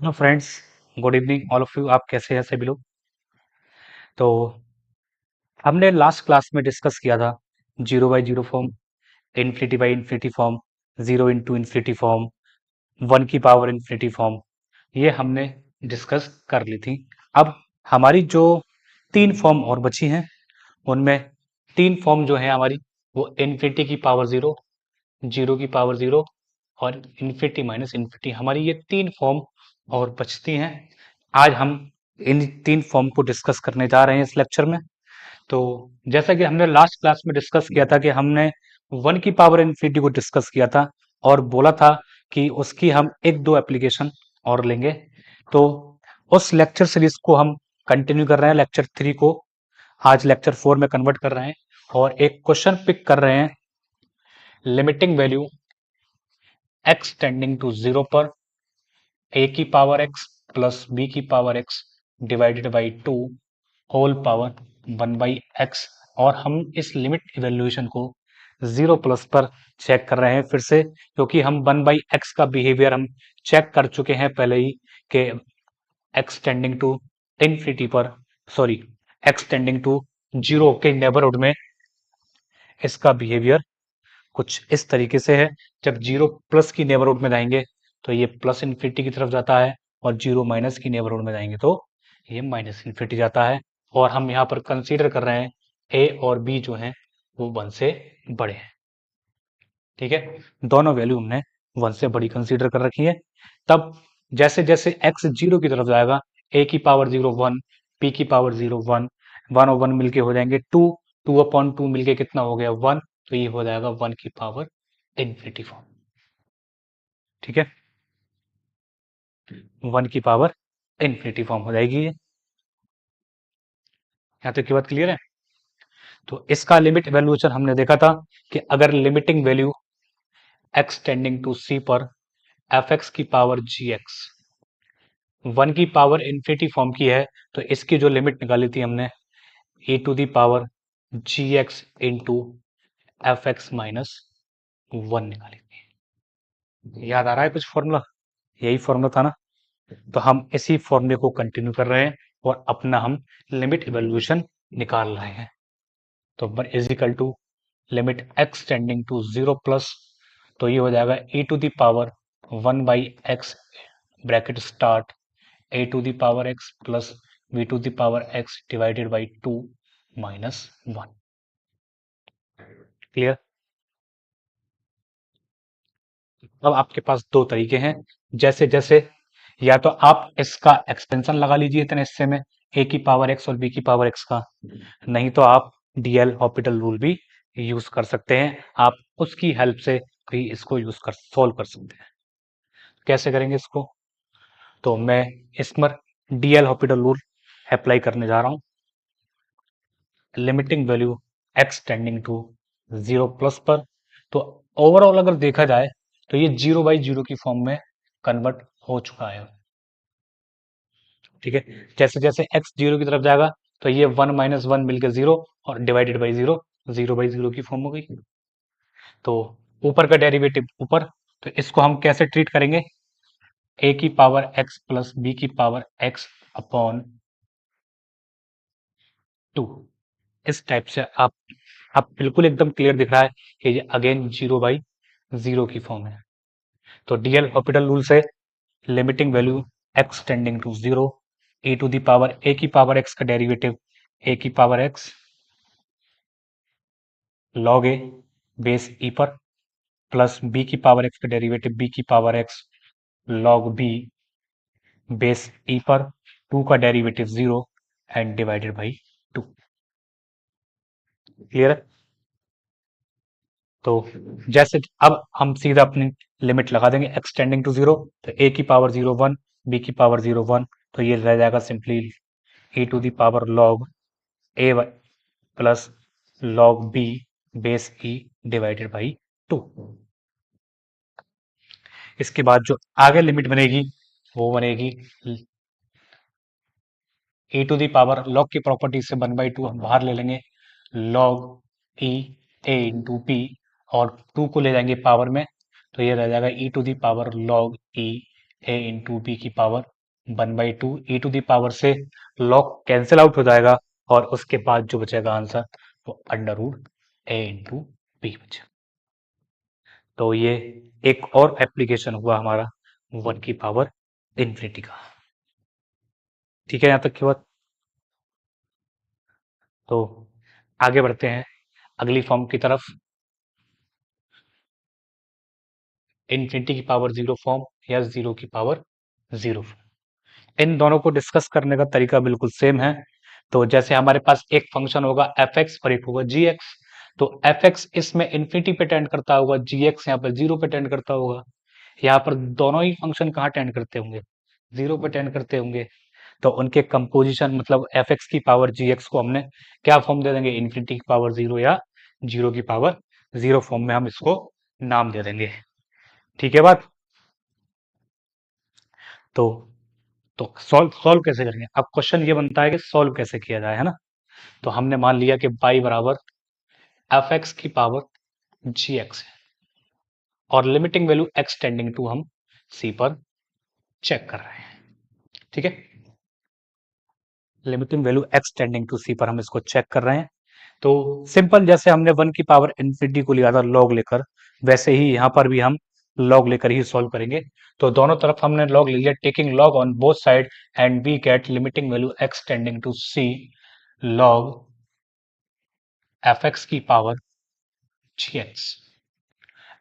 Hello friends, good evening all of you. आप कैसे हैं सभी लोग? तो हमने लास्ट क्लास में डिस्कस किया था zero by zero form, infinity by infinity form, zero into infinity form, one की पावर इन्फिनिटी फॉर्म। ये हमने डिस्कस कर ली थी। अब हमारी जो तीन फॉर्म और बची हैं उनमें तीन फॉर्म जो है हमारी, वो इन्फिनिटी की पावर जीरो, जीरो की पावर जीरो और इन्फिनिटी माइनस इन्फिनिटी, हमारी ये तीन फॉर्म और बचती हैं। आज हम इन तीन फॉर्म को डिस्कस करने जा रहे हैं इस लेक्चर में। तो जैसा कि हमने लास्ट क्लास में डिस्कस किया था कि हमने वन की पावर इन्फिनिटी को डिस्कस किया था और बोला था कि उसकी हम एक दो एप्लीकेशन और लेंगे। तो उस लेक्चर सीरीज को हम कंटिन्यू कर रहे हैं, लेक्चर 3 को आज लेक्चर 4 में कन्वर्ट कर रहे हैं और एक क्वेश्चन पिक कर रहे हैं। Limiting value x tending to zero पर a की पावर x प्लस b की power x divided by two whole power one by x. और हम इस लिमिट इवेल्यूएशन को जीरो प्लस पर चेक कर रहे हैं फिर से, क्योंकि हम वन बाई एक्स का बिहेवियर हम चेक कर चुके हैं पहले ही कि एक्स टेंडिंग टू इन्फिनिटी पर, sorry, x tending to zero के नेबरहुड में इसका बिहेवियर कुछ इस तरीके से है। जब जीरो प्लस की नेबरहुड में जाएंगे तो ये प्लस इन्फिनिटी की तरफ जाता है और जीरो माइनस की नेबरहुड में जाएंगे तो ये माइनस इन्फिनिटी जाता है। और हम यहाँ पर कंसीडर कर रहे हैं ए और बी जो हैं वो वन से बड़े हैं। ठीक है, दोनों वैल्यू हमने वन से बड़ी कंसीडर कर रखी है। तब जैसे जैसे एक्स जीरो की तरफ जाएगा, ए की पावर जीरो वन, पी की पावर जीरो वन, वन और वन मिलके हो जाएंगे टू, टू अपॉन टू मिलके कितना हो गया वन, तो ये हो जाएगा वन की पावर इन्फिनिटी फॉर्म। ठीक है, वन की पावर इन्फिनिटी फॉर्म हो जाएगी ये। यहाँ तक की बात क्लियर है? तो इसका लिमिट वैल्यूएशन हमने देखा था कि अगर limiting value x tending to c पर एफ एक्स की पावर जी एक्स वन की पावर इन्फिनिटी फॉर्म की है, तो इसकी जो लिमिट निकाली थी हमने e to the power g x into f x minus one निकाली थी। याद आ रहा है कुछ फॉर्मूला? यही फॉर्मूला था ना? तो हम इसी फॉर्मूले को कंटिन्यू कर रहे हैं और अपना हम लिमिट इवैल्यूएशन निकाल रहे हैं। तो is equal to limit x tending to zero plus, तो ये हो जाएगा e to the power one by x bracket start a to the power x plus b to the power x divided by two minus one. Clear? अब आपके पास दो तरीके हैं, जैसे जैसे या तो आप इसका एक्सपेंशन लगा लीजिए इतने हिस्से में, ए की पावर एक्स और बी की पावर एक्स का, नहीं तो आप डीएल हॉपिटल रूल भी यूज कर सकते हैं। आप उसकी हेल्प से भी इसको यूज कर सोल्व कर सकते हैं। कैसे करेंगे इसको? तो मैं इसमें डीएल हॉपिटल रूल अप्लाई करने जा रहा हूं। Limiting value x tending to zero plus पर, तो ओवरऑल अगर देखा जाए तो ये जीरो बाई जीरो की फॉर्म में कन्वर्ट हो चुका है। ठीक है, जैसे जैसे एक्स जीरो की तरफ जाएगा तो ये वन माइनस वन मिलकर जीरो और divided by zero, zero by zero की फॉर्म हो गई। तो ऊपर का डेरिवेटिव ऊपर, तो इसको हम कैसे ट्रीट करेंगे? ए की पावर एक्स प्लस बी की पावर एक्स अपॉन टू, इस टाइप से आप बिल्कुल एकदम क्लियर दिख रहा है कि ये अगेन जीरो बाई जीरो की फॉर्म है। तो डीएल हॉपिटल रूल से limiting value x tending to zero, a to the power a की पावर एक्स का डेरिवेटिव ए की power x log a base e पर प्लस बी की power x का डेरिवेटिव बी की power x log b base e पर, two का derivative zero and divided by two. Clear है? तो जैसे अब हम सीधा अपनी लिमिट लगा देंगे एक्स टेंडिंग टू जीरो, तो ए की पावर जीरो वन, बी की पावर जीरो वन, तो ये रह जाएगा simply e to the power log a plus log b base e divided by two. इसके बाद जो आगे लिमिट बनेगी वो बनेगी e to the power log की प्रॉपर्टी से वन बाई टू हम बाहर ले लेंगे, log e a into p, और टू को ले जाएंगे पावर में, तो ये रह जाएगा e to the power log e a into b की power 1/2 e to the power से लॉग कैंसिल आउट हो जाएगा और उसके बाद जो बचेगा आंसर वो under root a into b बचेगा। तो ये एक और एप्लीकेशन हुआ हमारा 1 की पावर इन्फिनिटी का। ठीक है यहां तक की बात। तो आगे बढ़ते हैं अगली फॉर्म की तरफ, इन्फिनिटी की पावर 0 फॉर्म या 0 की पावर 0 फॉर्म। इन दोनों को डिस्कस करने का तरीका बिल्कुल सेम है। तो जैसे हमारे पास एक फंक्शन होगा एफ एक्स और एक होगा जी एक्स, तो एफ एक्स इसमें इन्फिनिटी पे टेंड करता होगा, जी एक्स यहाँ पर 0 पे टेंड करता होगा। यहाँ पर दोनों ही फंक्शन कहाँ टेंड करते होंगे, 0 पे टेंड करते होंगे। तो उनके कंपोजिशन मतलब एफ एक्स की पावर जी एक्स को हमने क्या फॉर्म दे देंगे, इन्फिनिटी की पावर 0 या 0 की पावर 0 फॉर्म में हम इसको नाम दे देंगे। ठीक है बात। तो तो सॉल्व सॉल्व कैसे करेंगे, अब क्वेश्चन ये बनता है कि सॉल्व कैसे किया जाए, है ना। तो हमने मान लिया कि y बराबर एफ एक्स की पावर जी एक्स है और limiting value x tending to हम c पर चेक कर रहे हैं। ठीक है, limiting value x tending to c पर हम इसको चेक कर रहे हैं। तो सिंपल जैसे हमने 1 की पावर इन्फिनिटी को लिया था लॉग लेकर, वैसे ही यहां पर भी हम लॉग लेकर ही सॉल्व करेंगे। तो दोनों तरफ हमने लॉग ले लिया, taking log on both side and we get limiting value x tending to c log f x की power g x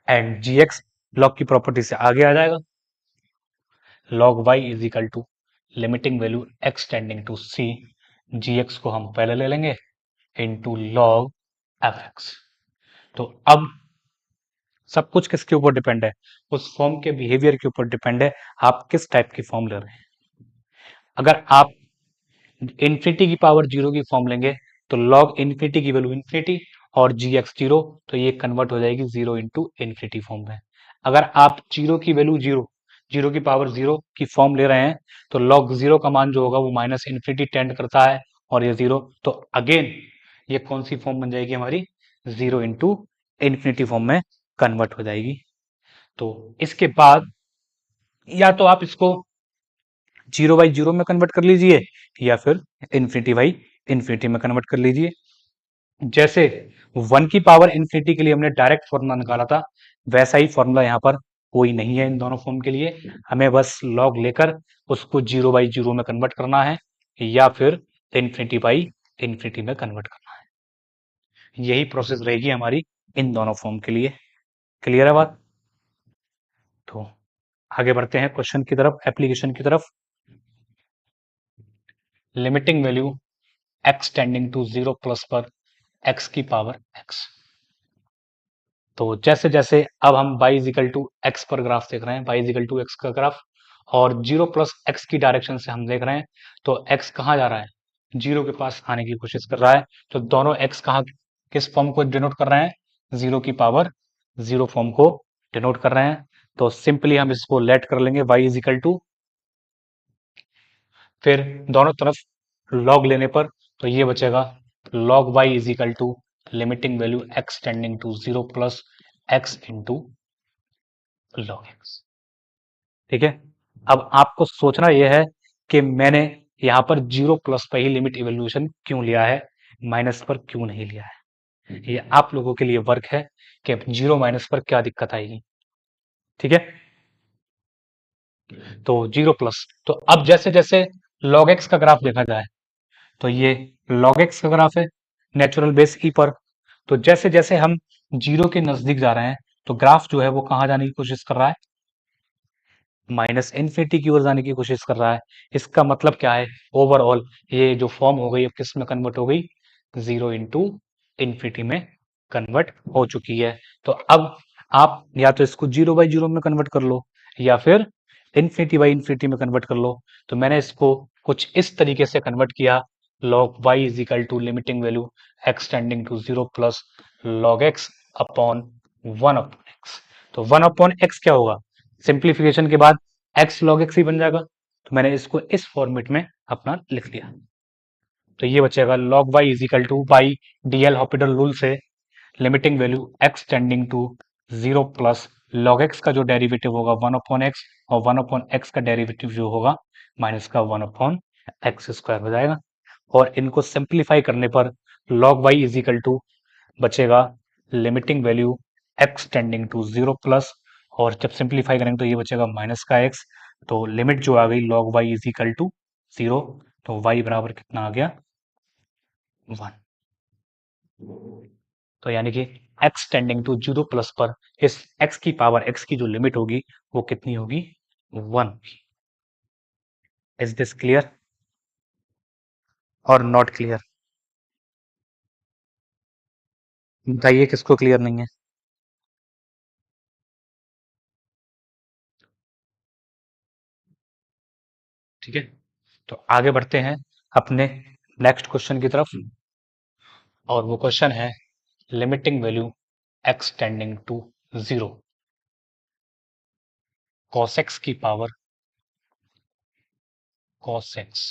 and g x log की प्रॉपर्टी से आगे आ जाएगा, log y is equal to limiting value x tending to c, g x को हम पहले ले लेंगे इनटू log एफ एक्स। तो अब सब कुछ किसके ऊपर डिपेंड है, उस फॉर्म के बिहेवियर के ऊपर डिपेंड है, आप किस टाइप की फॉर्म ले रहे हैं। अगर आप इन्फिनिटी की पावर 0 की फॉर्म लेंगे तो log इन्फिनिटी की वैल्यू इन्फिनिटी और जी एक्स 0, तो ये कन्वर्ट हो जाएगी 0 इंटू इन्फिनिटी फॉर्म में। अगर आप 0 की वैल्यू 0, 0 की पावर 0 की फॉर्म ले रहे हैं तो log 0 का मान जो होगा वो माइनस इन्फिनिटी टेंड करता है और ये 0, तो अगेन ये कौन सी फॉर्म बन जाएगी हमारी, 0 इंटू इन्फिनिटी फॉर्म में कन्वर्ट हो जाएगी। तो इसके बाद या तो आप इसको 0/0 में कन्वर्ट कर लीजिए या फिर इन्फिनिटी बाई इन्फिनिटी में कन्वर्ट कर लीजिए। जैसे 1 की पावर इन्फिनिटी के लिए हमने डायरेक्ट फॉर्मूला निकाला था, वैसा ही फॉर्मूला यहाँ पर कोई नहीं है इन दोनों फॉर्म के लिए। हमें बस लॉग लेकर उसको 0/0 में कन्वर्ट करना है या फिर इन्फिनिटी बाई इन्फिनिटी में कन्वर्ट करना है। यही प्रोसेस रहेगी हमारी इन दोनों फॉर्म के लिए। क्लियर है बात। तो आगे बढ़ते हैं क्वेश्चन की तरफ, एप्लीकेशन की तरफ। Limiting value x tending to 0 plus पर x की पावर x। तो जैसे जैसे अब हम y इजिकल टू एक्स पर ग्राफ देख रहे हैं, y इजिकल टू एक्स का ग्राफ, और 0 प्लस एक्स की डायरेक्शन से हम देख रहे हैं, तो x कहाँ जा रहा है, 0 के पास आने की कोशिश कर रहा है। तो दोनों x कहाँ किस फॉर्म को डिनोट कर रहे हैं, 0 की पावर 0 फॉर्म को डिनोट कर रहे हैं। तो सिंपली हम इसको लेट कर लेंगे y इजिकल टू, फिर दोनों तरफ लॉग लेने पर तो ये बचेगा log y is equal to limiting value x tending to 0 plus x into log x। ठीक है, अब आपको सोचना यह है कि मैंने यहां पर 0 प्लस पर ही लिमिट इवोल्यूशन क्यों लिया है, माइनस पर क्यों नहीं लिया है। ये आप लोगों के लिए वर्क है कि 0 माइनस पर क्या दिक्कत आएगी। ठीक है, तो 0 प्लस, तो अब जैसे जैसे log x का ग्राफ देखा जाए तो ये log x का ग्राफ है नेचुरल बेस ई पर। तो जैसे जैसे हम 0 के नजदीक जा रहे हैं तो ग्राफ जो है वो कहां जाने की कोशिश कर रहा है, माइनस इन्फिनिटी की ओर जाने की कोशिश कर रहा है। इसका मतलब क्या है, ओवरऑल ये जो फॉर्म हो गई अब किस में कन्वर्ट हो गई, 0 इंटू इन्फिनिटी में कन्वर्ट हो चुकी है। तो अब आप या तो इसको 0/0 में कन्वर्ट कर लो या फिर इन्फिनिटी बाई इन्फिनिटी में कन्वर्ट कर लो। तो मैंने इसको कुछ इस तरीके से कन्वर्ट किया, log y is equal to limiting value x tending to 0 plus log x upon 1 upon x। तो 1 अपॉन x क्या होगा, सिंप्लीफिकेशन के बाद x log x ही बन जाएगा। तो मैंने इसको इस फॉर्मेट में अपना लिख लिया। तो ये बचेगा log y is equal to by D L Hopital rule से limiting value x tending to 0 plus log x का जो डेरिवेटिव होगा 1/x, और 1/x का डेरिवेटिव जो होगा माइनस का 1/x² हो जाएगा। और इनको सिंप्लीफाई करने पर log y is equal to बचेगा limiting value x tending to 0 plus, और जब सिंप्लीफाई करेंगे तो ये बचेगा माइनस का x, तो लिमिट जो आ गई log y is equal to 0, तो y बराबर कितना आ गया 1। तो यानी कि x टेंडिंग टू 0 प्लस पर इस x की पावर x की जो लिमिट होगी वो कितनी होगी 1। इज दिस क्लियर और नॉट क्लियर? बताइए किसको क्लियर नहीं है। ठीक है, तो आगे बढ़ते हैं अपने नेक्स्ट क्वेश्चन की तरफ, और वो क्वेश्चन है limiting value x tending to 0 cos x की पावर cos x,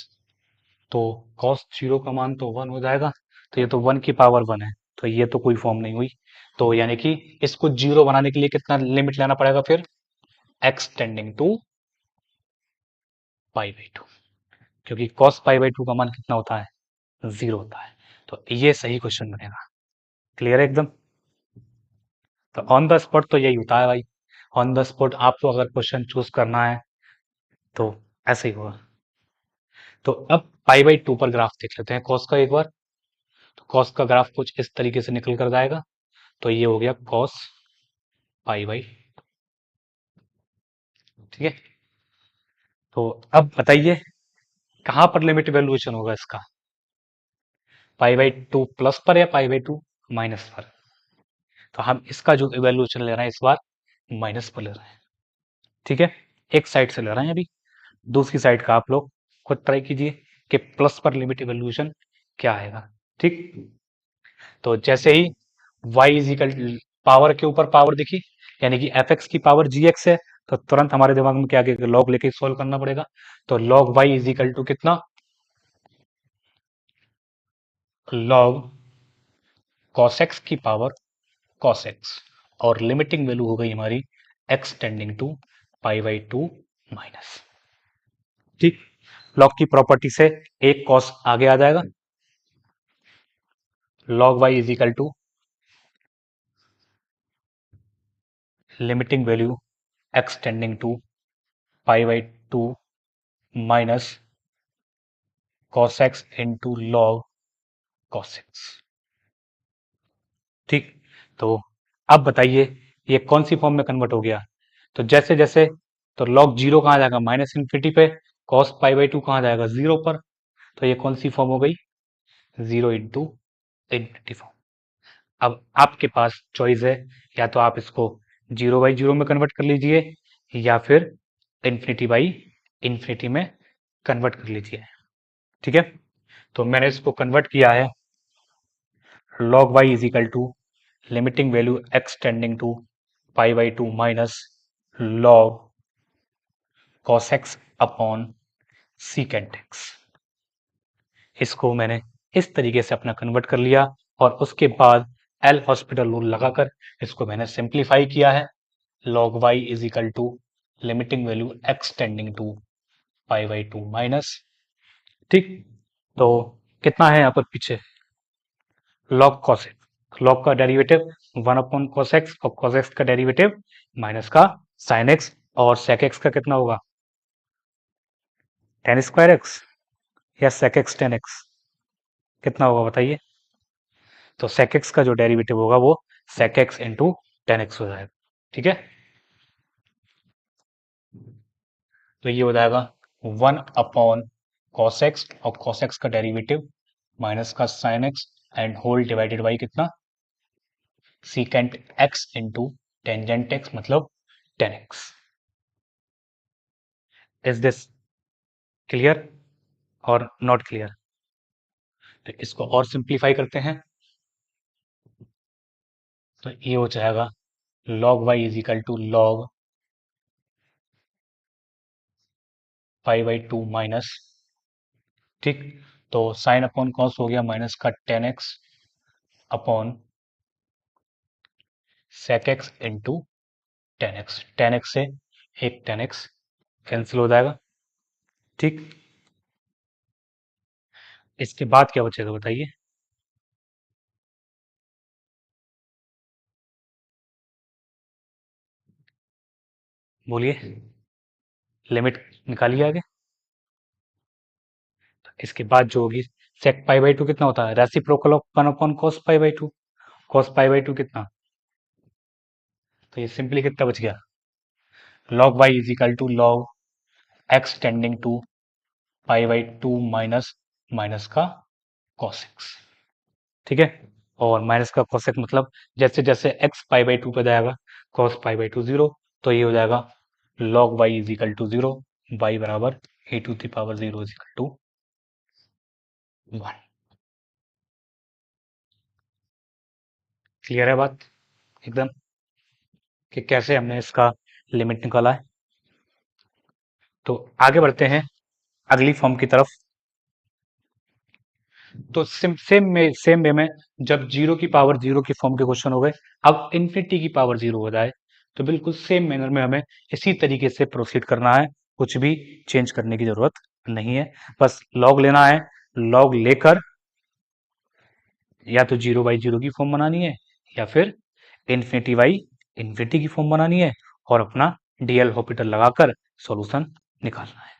तो cos 0 का मान तो 1 हो जाएगा, तो ये तो 1 की पावर 1 है, तो ये तो कोई फॉर्म नहीं हुई। तो यानी कि इसको 0 बनाने के लिए कितना लिमिट लेना पड़ेगा फिर, x tending to pi by 2, क्योंकि cos पाई बाई 2 का मान कितना होता है 0 होता है। तो ये सही क्वेश्चन बनेगा। क्लियर है एकदम? तो ऑन द स्पॉट तो यही होता है भाई, ऑन द स्पॉट आपको अगर क्वेश्चन चूज करना है तो ऐसे ही होगा। तो अब पाई बाई 2 पर ग्राफ देख लेते हैं कॉस का एक बार। तो कॉस का ग्राफ कुछ इस तरीके से निकल कर जाएगा, तो ये हो गया कॉस पाई बाई, ठीक है। तो अब बताइए कहां पर लिमिट इवेल्युएशन होगा इसका, पाई बाई 2 प्लस पर या पाई बाई 2 माइनस पर? तो हम इसका जो इवेल्युएशन ले रहे हैं इस बार माइनस पर ले रहे हैं, ठीक है। एक साइड से ले रहे हैं अभी, दूसरी साइड का आप लोग खुद ट्राई कीजिए कि प्लस पर लिमिट इवेल्युएशन क्या आएगा, ठीक। तो जैसे ही y इज इक्वल पावर के ऊपर पावर दिखी, यानी कि एफ एक्स की पावर जी एक्स है, तो तुरंत हमारे दिमाग में क्या आएगा, लॉग लेके सॉल्व करना पड़ेगा। तो log y is equal to कितना, लॉग cos x की पावर cos x, और लिमिटिंग वैल्यू हो गई हमारी x tending to pi by 2 minus, ठीक। लॉग की प्रॉपर्टी से एक cos आगे आ जाएगा, log y is equal to limiting value x tending to pi by 2 minus cos x into log cos x, ठीक। तो अब बताइए ये कौन सी फॉर्म में कन्वर्ट हो गया, तो जैसे जैसे, तो log 0 कहाँ जाएगा माइनस इन्फिनिटी पे, cos पाई बाई 2 कहाँ जाएगा 0 पर, तो ये कौन सी फॉर्म हो गई 0 इंटू इन्फिनिटी फॉर्म। अब आपके पास चॉइस है, या तो आप इसको 0 बाई 0 में कन्वर्ट कर लीजिए, या फिर इन्फिनिटी बाई इन्फिनिटी में कन्वर्ट कर लीजिए, ठीक है। तो मैंने इसको कन्वर्ट किया है, log y is equal to limiting value x tending to pi by 2 minus log cos x upon secant x। इसको मैंने इस तरीके से अपना कन्वर्ट कर लिया, और उसके बाद एल हॉस्पिटल रूल लगाकर इसको मैंने सिंप्लीफाई किया है, log y is equal to limiting value x tending to pi by 2 minus, ठीक। तो कितना है यहाँ पर पीछे, log cos x, log का डेरिवेटिव 1 अपॉन cos x, और cos x का डेरिवेटिव माइनस का sin x, और sec x का कितना होगा tan स्क्वायर x, या sec x tan x, कितना होगा बताइए। तो sec x का जो डेरिवेटिव होगा वो sec x into tan x हो जाएगा, ठीक है। तो ये हो जाएगा 1 अपॉन cos x, और cos x का डेरिवेटिव माइनस का sin x, and whole divided by कितना secant x into tangent x, मतलब tan x। Is this clear और नॉट क्लियर? तो इसको और सिंप्लीफाई करते हैं, तो ये हो जाएगा log y is equal to log pi by 2 minus, ठीक। तो साइन अपॉन कॉस हो गया माइनस का tan x upon sec x into tan x से एक टेन एक्स कैंसिल हो जाएगा, ठीक। इसके बाद क्या बचेगा बताइए। बोलिए, लिमिट निकालिए आगे। इसके बाद जो होगी sec पाई बाई टू कितना होता है, reciprocal of 1 upon cos pi by two. cos pi by two कितना, तो ये सिंपली कितना बच गया, log y is equal to log x tending to pi by two minus minus का cos x, ठीक है। और माइनस का cos x मतलब जैसे जैसे x पाई बाई टू पे जाएगा cos pi by two zero, तो ये हो जाएगा log y is equal to zero, y बराबर a to the power zero is equal to 1। Clear है बात एकदम, कि कैसे हमने इसका लिमिट निकाला है। तो आगे बढ़ते हैं अगली फॉर्म की तरफ। तो सेम वे में जब जीरो की पावर जीरो की फॉर्म के क्वेश्चन हो गए, अब इन्फिनिटी की पावर जीरो हो जाए, तो बिल्कुल सेम मैनर में हमें इसी तरीके से प्रोसीड करना है, कुछ भी चेंज करने की जरूरत नहीं है। बस लॉग लेना है, लॉग लेकर या तो जीरो बाई जीरो की फॉर्म बनानी है, या फिर इन्फिनिटी बाई इन्फिनिटी की फॉर्म बनानी है, और अपना डीएल हॉपिटल लगाकर सॉल्यूशन निकालना है,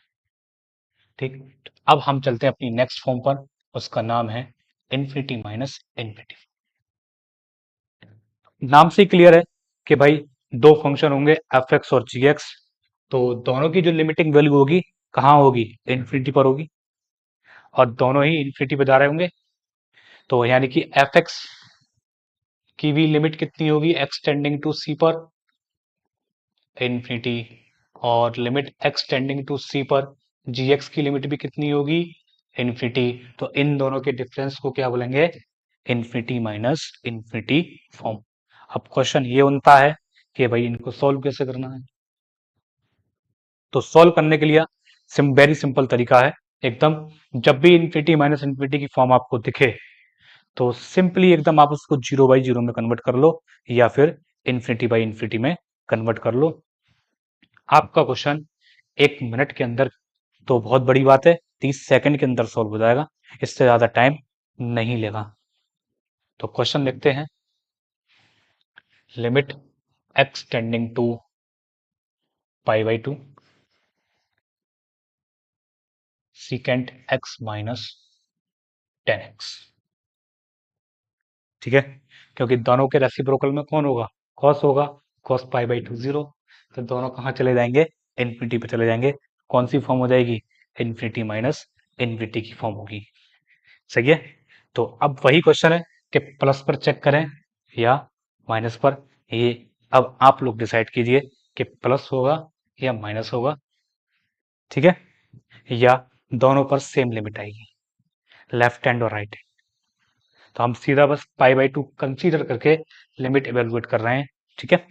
ठीक। अब हम चलते हैं अपनी नेक्स्ट फॉर्म पर, उसका नाम है इन्फिनिटी माइनस इन्फिनिटी। नाम से क्लियर है कि भाई दो फंक्शन होंगे एफ एक्स और जी एक्स, तो दोनों की जो लिमिटिंग वैल्यू होगी कहाँ होगी, इन्फिनिटी पर होगी, और दोनों ही इन्फिनिटी पर जा रहे होंगे। तो यानी कि एफ एक्स की भी लिमिट कितनी होगी, एक्स टेंडिंग टू सी पर इन्फिनिटी, और limit x tending to c पर जी एक्स की लिमिट भी कितनी होगी, इन्फिनिटी। तो इन दोनों के डिफरेंस को क्या बोलेंगे, इन्फिनिटी माइनस इन्फिनिटी फॉर्म। अब क्वेश्चन ये बनता है कि भाई इनको सॉल्व कैसे करना है। तो सॉल्व करने के लिए वेरी सिंपल तरीका है एकदम। जब भी इन्फिनिटी माइनस इन्फिनिटी की फॉर्म आपको दिखे, तो सिंपली एकदम आप उसको जीरो बाई जीरो में कन्वर्ट कर लो, या फिर इन्फिनिटी बाई इन्फिनिटी में कन्वर्ट कर लो। आपका क्वेश्चन 1 मिनट के अंदर, तो बहुत बड़ी बात है, 30 सेकंड के अंदर सॉल्व हो जाएगा, इससे ज्यादा टाइम नहीं लेगा। तो क्वेश्चन लिखते हैं, limit x tending to pi by two secant x minus tan x, ठीक है। क्योंकि दोनों के रेसिप्रोकल में कौन होगा, कॉस होगा, cos pi by two zero, तो दोनों कहाँ चले जाएंगे, इन्फिनिटी पे चले जाएंगे। कौन सी फॉर्म हो जाएगी, इन्फिनिटी माइनस इन्फिनिटी की फॉर्म होगी, सही है। तो अब वही क्वेश्चन है कि प्लस पर चेक करें या माइनस पर, ये अब आप लोग डिसाइड कीजिए कि प्लस होगा या माइनस होगा, ठीक है, या दोनों पर सेम लिमिट आएगी, लेफ्ट हैंड और राइट हैंड। तो हम सीधा बस पाई बाई टू कंसीडर करके लिमिट इवेलुएट कर रहे हैं, ठीक है।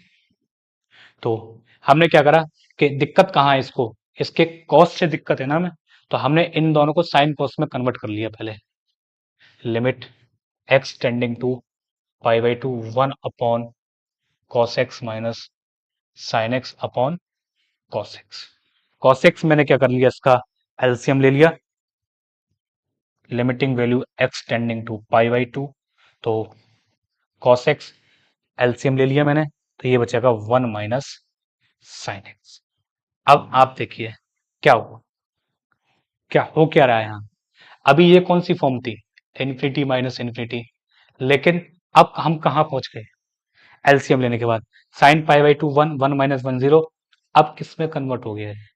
तो हमने क्या करा कि दिक्कत कहाँ है, इसको इसके कॉस से दिक्कत है ना हमें, तो हमने इन दोनों को साइन कॉस में कन्वर्ट कर लिया पहले। Limit x tending to pi by two 1 upon cos x minus sine x upon cos x. Cos x मैंने क्या कर लिया, इसका एलसीएम ले लिया, limiting value x tending to pi by two, तो कॉस एक्स एलसीएम ले लिया मैंने, तो ये बचेगा 1 माइनस साइन एक्स। अब आप देखिए क्या हुआ, क्या हो क्या रहा है यहाँ। अभी ये कौन सी फॉर्म थी, इन्फिनिटी माइनस इन्फिनिटी, लेकिन अब हम कहाँ पहुंच गए, एलसीएम लेने के बाद sign pi by to one, one minus one zero, अब किस में कन्वर्ट हो गया है,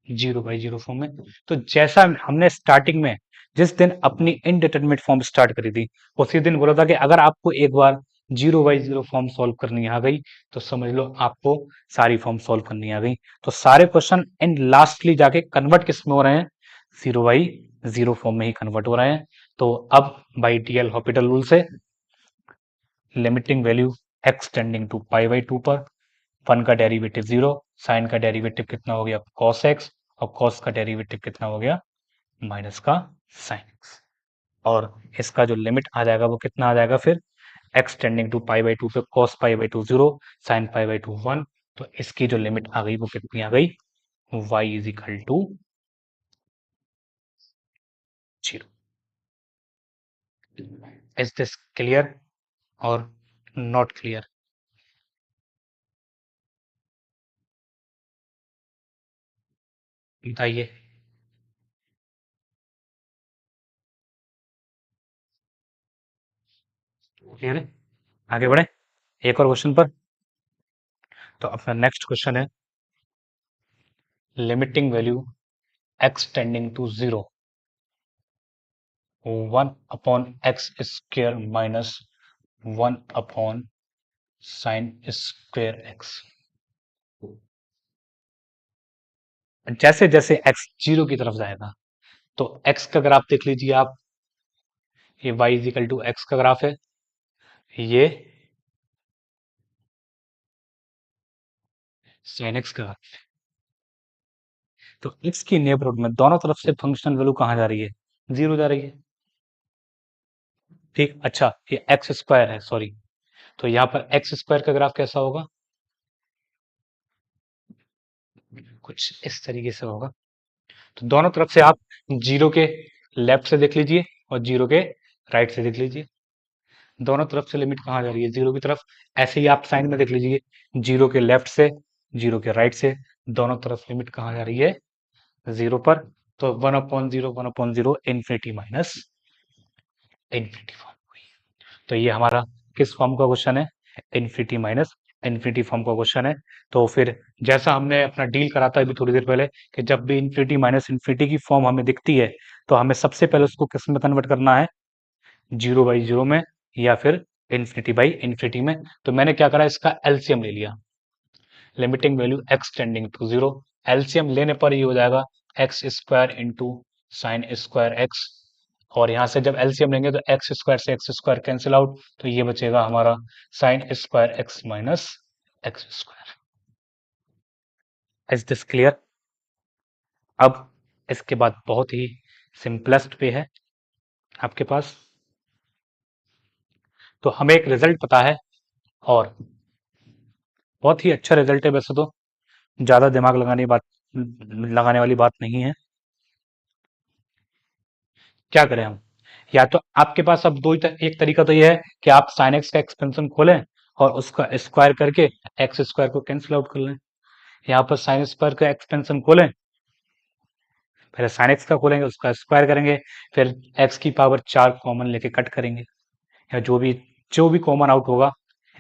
जीरो बाई जीरो फॉर्म में। तो जैसा हमने स्टार्टिंग में जिस दिन अपनी इनडिटरमिनेट फॉर्म स्टार्ट करी थी, उसी दिन बोला था कि अगर आपको एक बार zero by zero form solve करनी आ गई, तो समझ लो आपको सारी फॉर्म सॉल्व करनी आ गई। तो सारे क्वेश्चन इन लास्टली जाके कन्वर्ट किस में हो रहे हैं, जीरो बाई जीरो फॉर्म में ही कन्वर्ट हो रहे हैं। तो अब बाई डीएल हॉपिटल रूल से limiting value x tending to pi by two पर, वन का डेरिवेटिव जीरो, साइन का डेरिवेटिव कितना हो गया कॉस एक्स, और कॉस का डेरिवेटिव कितना हो गया माइनस का साइन एक्स, और इसका जो लिमिट आ जाएगा वो कितना आ जाएगा फिर, x tending to pi by two पे cos pi by two 0, sine pi by two 1, तो इसकी जो लिमिट आ गई वो कितनी आ गई, y is equal to 0। Is this clear और नॉट क्लियर? बताइए। क्लियर है? आगे बढ़े एक और क्वेश्चन पर। तो अपना नेक्स्ट क्वेश्चन है limiting value x tending to 0 1 upon x square minus 1 upon sine square x. जैसे जैसे x 0 की तरफ जाएगा तो x का ग्राफ देख लीजिए आप, ये y is equal to x का ग्राफ है, ये साइन एक्स का ग्राफ है। तो x की नेबरहुड में दोनों तरफ से फंक्शनल वैल्यू कहाँ जा रही है, 0 जा रही है। ठीक, अच्छा ये एक्स स्क्वायर है, सॉरी, तो यहाँ पर एक्स स्क्वायर का ग्राफ कैसा होगा, कुछ इस तरीके से होगा। तो दोनों तरफ से आप 0 के लेफ्ट से देख लीजिए और 0 के राइट से देख लीजिए, दोनों तरफ से लिमिट कहाँ जा रही है, 0 की तरफ। ऐसे ही आप साइन में देख लीजिए, 0 के लेफ्ट से 0 के राइट से, दोनों तरफ लिमिट कहाँ जा रही है, 0 पर। तो 1/0 1/0 इन्फिनिटी माइनस इन्फिनिटी फॉर्म। तो ये हमारा किस फॉर्म का क्वेश्चन है, इन्फिनिटी माइनस इन्फिनिटी फॉर्म का क्वेश्चन है। तो फिर जैसा हमने अपना डील करा था अभी थोड़ी देर पहले कि जब भी इन्फिनिटी माइनस इन्फिनिटी की फॉर्म हमें दिखती है तो हमें सबसे पहले उसको किस में कन्वर्ट करना है, 0/0 में या फिर इन्फिनिटी में। तो मैंने क्या करा, इसका एलसीएम ले लिया, limiting value x tending to 0, LCM लेने पर ये हो जाएगा x square into sine square x, और यहां से जब एलसीएम लेंगे तो एक्स स्क्वायर से एक्स स्क्वायर कैंसिल आउट, तो ये बचेगा हमारा sine square x minus x square. Is this clear? अब इसके बाद बहुत ही सिंपलेस्ट पे है आपके पास। तो हमें एक रिजल्ट पता है और बहुत ही अच्छा रिजल्ट है वैसे तो, ज्यादा दिमाग लगाने वाली बात नहीं है। क्या करें हम, या तो आपके पास अब एक तरीका तो ये है कि आप साइन एक्स का एक्सपेंशन खोलें और उसका स्क्वायर करके एक्स स्क्वायर को कैंसिल आउट कर लें। यहाँ पर साइन स्क्वायर का एक्सपेंशन खोलें, पहले साइन एक्स का खोलेंगे उसका स्क्वायर करेंगे, फिर एक्स की पावर 4 कॉमन लेके कट करेंगे, या जो भी कॉमन आउट होगा।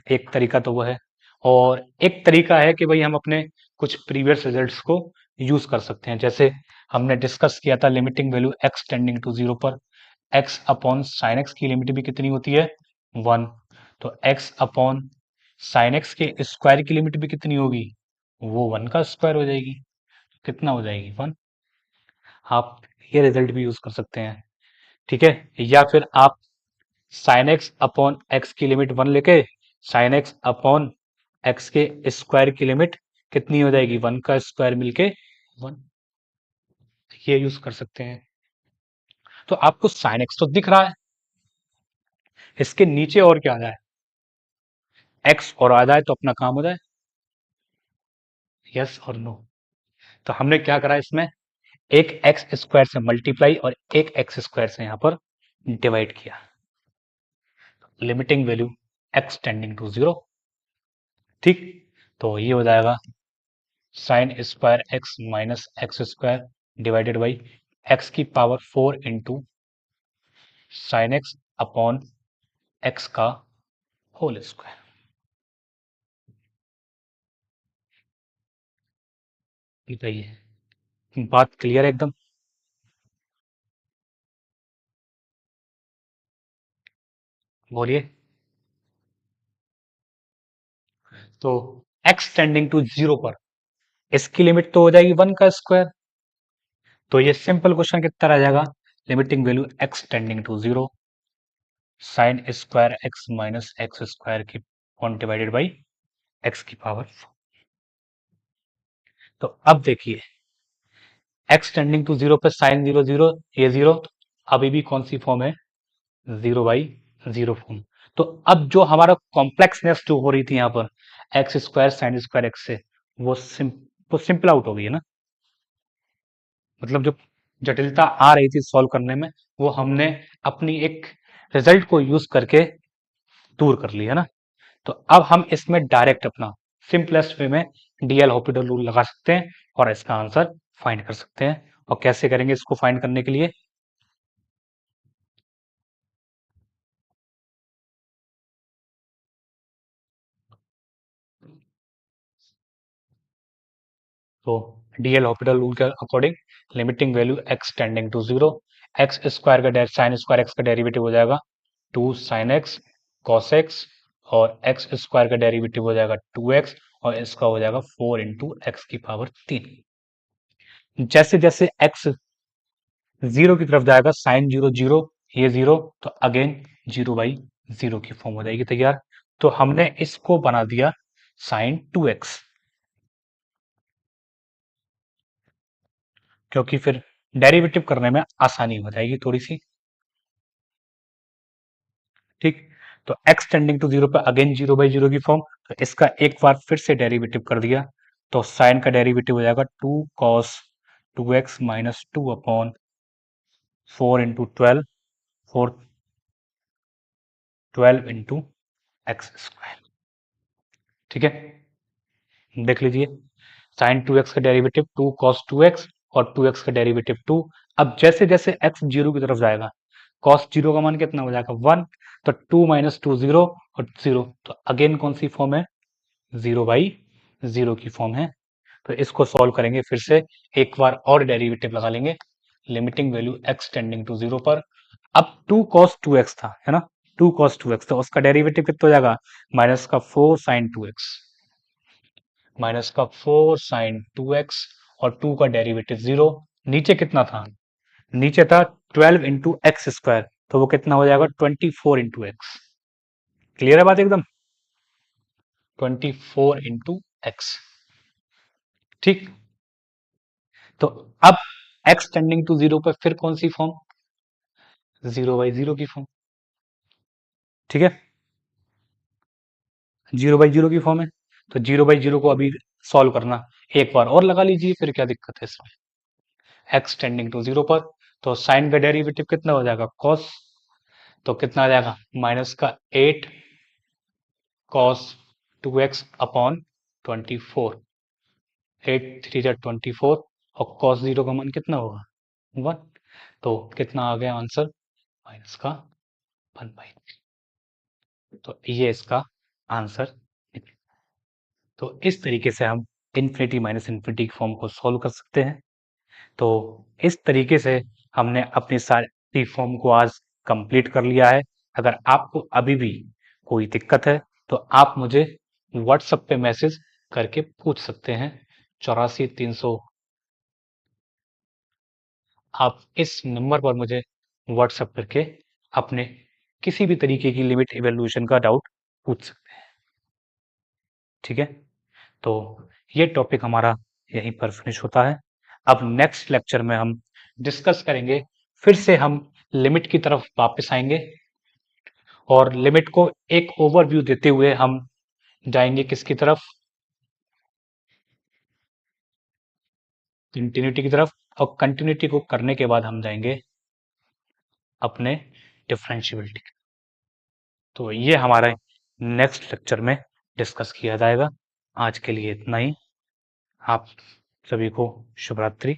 एक तरीका तो वो है, और एक तरीका है कि भाई हम अपने कुछ प्रीवियस रिजल्ट्स को यूज कर सकते हैं। जैसे हमने डिस्कस किया था limiting value x tending to 0 पर एक्स अपॉन साइन एक्स की लिमिट भी कितनी होती है, 1। तो एक्स अपॉन साइन एक्स के स्क्वायर की लिमिट भी कितनी होगी, वो 1 का स्क्वायर हो जाएगी। कितना हो जाएगी, 1। आप ये रिजल्ट भी यूज कर सकते हैं, ठीक है। या फिर आप साइन एक्स अपॉन एक्स की लिमिट 1 लेके साइन एक्स अपॉन एक्स के स्क्वायर की लिमिट कितनी हो जाएगी, 1 का स्क्वायर मिलके 1, ये यूज कर सकते हैं। तो आपको साइन एक्स तो दिख रहा है, इसके नीचे और क्या आ जाए, एक्स और आ जाए तो अपना काम हो जाए, यस और नो। तो हमने क्या करा इसमें, एक एक्स स्क्वायर से मल्टीप्लाई और एक एक्स स्क्वायर से यहां पर डिवाइड किया, limiting value x tending to 0, ठीक। तो ये हो जाएगा sine square x minus x square divided by x की power 4 into sine x upon x का होल स्क्वायर। बताइए, बात क्लियर है एकदम? बोलिए। तो एक्स टेंडिंग टू 0 पर इसकी लिमिट तो हो जाएगी 1 का स्क्वायर, तो ये सिंपल क्वेश्चन कितना रह जाएगा, limiting value x tending to 0 sine square x minus x square की अपॉन डिवाइडेड बाई एक्स की पावर 4। तो अब देखिए एक्स टेंडिंग टू 0 पे साइन 0 0 ये 0, अभी भी कौन सी फॉर्म है, 0/0 फॉर्म। तो अब जो हमारा कॉम्प्लेक्सनेस जो हो रही थी यहाँ पर x square sine square x से, वो सिंपल आउट हो गई है ना। मतलब जो जटिलता आ रही थी सॉल्व करने में, वो हमने अपनी एक रिजल्ट को यूज करके दूर कर ली है ना। तो अब हम इसमें डायरेक्ट अपना सिंपलेस्ट वे में डीएल हॉपिटल रूल लगा सकते हैं और इसका आंसर फाइंड कर सकते हैं। और कैसे करेंगे इसको फाइंड करने के लिए? तो डीएल हॉपिटल रूल के according limiting value x tending to zero, x square का साइन स्क्वायर एक्स का डेरिवेटिव हो जाएगा 2 साइन एक्स कॉस एक्स, और एक्स स्क्वायर का डेरिवेटिव हो जाएगा 2x, और इसका हो जाएगा 4 इंटू एक्स की पावर 3। जैसे जैसे x जीरो की तरफ जाएगा, साइन जीरो जीरो, ये जीरो, तो अगेन जीरो बाई जीरो की फॉर्म हो जाएगी तैयार। तो हमने इसको बना दिया साइन 2x, क्योंकि फिर डेरिवेटिव करने में आसानी हो जाएगी थोड़ी सी। ठीक, तो x टेंडिंग टू जीरो पे अगेन जीरो बाई जीरो की फॉर्म, तो इसका एक बार फिर से डेरिवेटिव कर दिया, तो साइन का डेरिवेटिव हो जाएगा 2 cos 2x minus 2 upon 4 into 12, 4 12 into x square. ठीक है, देख लीजिए, साइन 2x का डेरिवेटिव 2 कॉस 2x, और 2x का डेरिवेटिव 2। अब जैसे जैसे x जीरो की तरफ जाएगा, कॉस जीरो का मान कितना हो जाएगा 1, तो 2 माइनस 2 जीरो, और जीरो, तो अगेन कौन सी फॉर्म है? जीरो बाई जीरो की फॉर्म है। तो इसको सॉल्व करेंगे फिर से, एक बार और डेरिवेटिव लगा लेंगे limiting value x tending to zero पर। अब 2 cos 2x था, है ना, 2 cos 2x, तो उसका डेरिवेटिव कितना हो जाएगा? माइनस का 4 sin 2x, माइनस का 4 sin 2x, और 2 का डेरिवेटिव जीरो। नीचे कितना था? नीचे था 12 इंटू एक्स स्क्वायर, तो वो कितना हो जाएगा? 24 इंटू एक्स। क्लियर है बात एकदम? 24 इंटू एक्स। ठीक, तो अब x टेंडिंग टू जीरो पर फिर कौन सी फॉर्म? जीरो बाई जीरो की फॉर्म। ठीक है, जीरो बाई जीरो की फॉर्म है, तो जीरो बाई जीरो को अभी सॉल्व करना, एक बार और लगा लीजिए, फिर क्या दिक्कत है इसमें? x टेंडिंग टू जीरो पर, तो साइन का डेरिवेटिव कितना हो जाएगा? cos, तो कितना आ जाएगा? माइनस का 8 cos 2x अपॉन 24, 8 3 जा 24, और cos जीरो का मान कितना होगा? 1, तो कितना आ गया आंसर? माइनस का 1/3। तो ये इसका आंसर। तो इस तरीके से हम इन्फिनिटी माइनस इन्फिनिटी फॉर्म को सॉल्व कर सकते हैं। तो इस तरीके से हमने अपनी सारी फॉर्म को आज कंप्लीट कर लिया है। अगर आपको अभी भी कोई दिक्कत है, तो आप मुझे व्हाट्सएप पे मैसेज करके पूछ सकते हैं, 84 300। आप इस नंबर पर मुझे व्हाट्सएप करके अपने किसी भी तरीके की लिमिट इवैल्यूएशन का डाउट पूछ सकते हैं। ठीक है, तो ये टॉपिक हमारा यहीं पर फिनिश होता है। अब नेक्स्ट लेक्चर में हम डिस्कस करेंगे, फिर से हम लिमिट की तरफ वापस आएंगे, और लिमिट को एक ओवरव्यू देते हुए हम जाएंगे किसकी तरफ? कंटिन्यूटी की तरफ, और कंटिन्यूटी को करने के बाद हम जाएंगे अपने डिफरेंशियबिलिटी। तो ये हमारा नेक्स्ट लेक्चर में डिस्कस किया जाएगा। आज के लिए इतना ही। आप सभी को शुभ रात्रि।